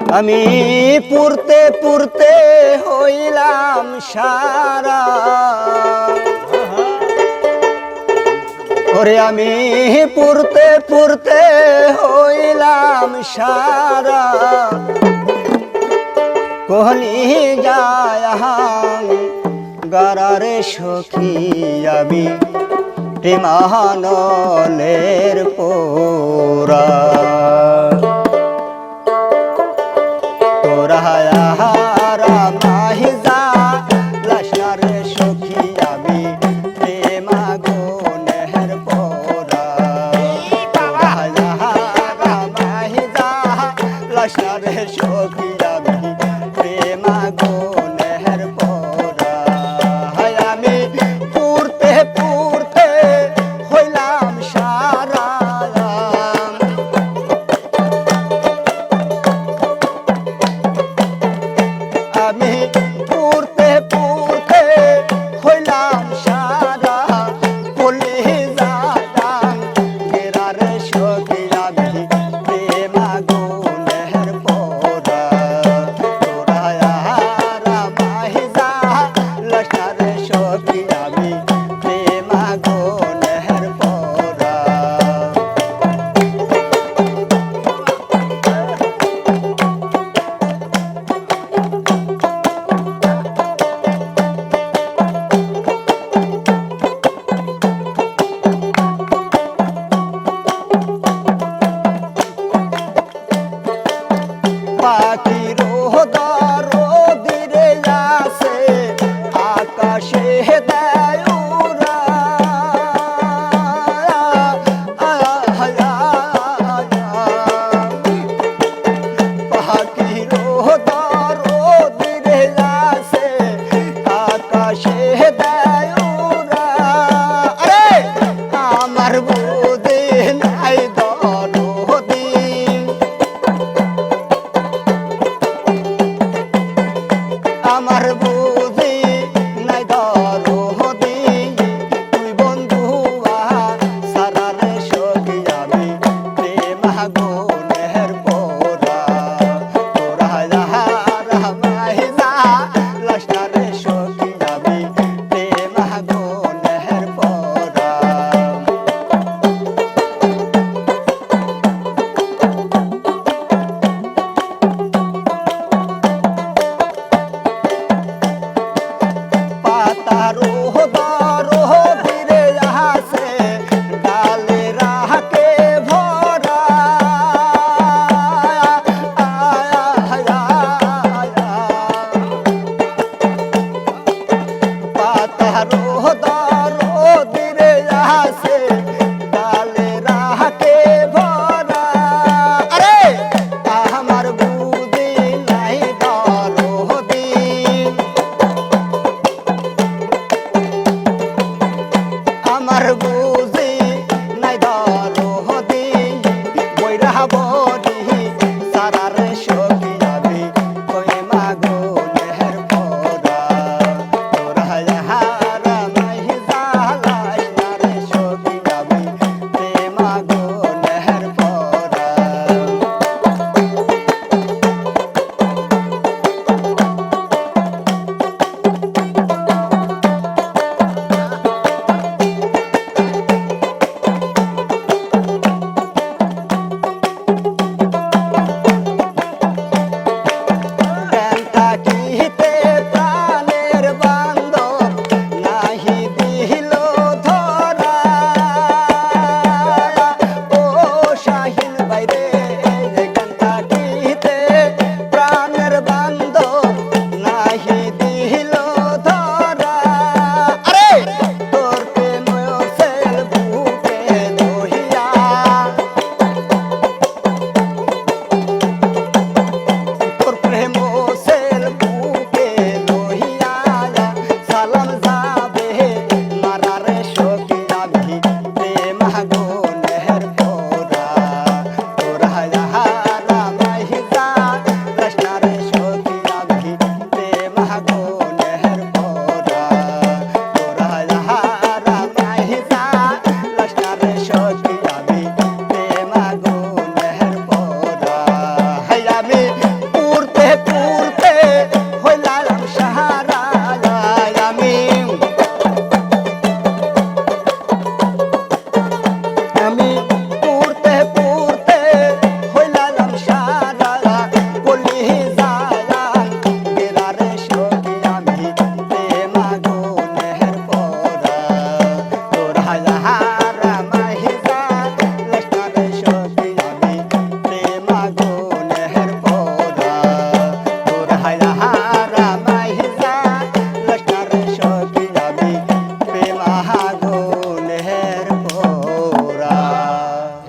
আমি পুরতে পুরতে হইলাম সারা ওরে আমি পুরতে পুরতে হইলাম সারা কোহলি যায় গারারে সখী আমি প্রেমানলের পোরা তোরা মাহিজা লাশনারে সখী আমি প্রেমাগুনের পোরা মাহিজা লাশনারে সখী আমি প্রেমাগুনের পোরা আমি পুরতে পুরতে হইলাম সারা আমি পুরতে পুরতে হইলাম সারা বলি যালাম গেরার সখী আমি প্রেমাগুনের পোরা তোরা মাহিজা লাশনার সখী আমি প্রেমাগুনের পোরা পাখির দর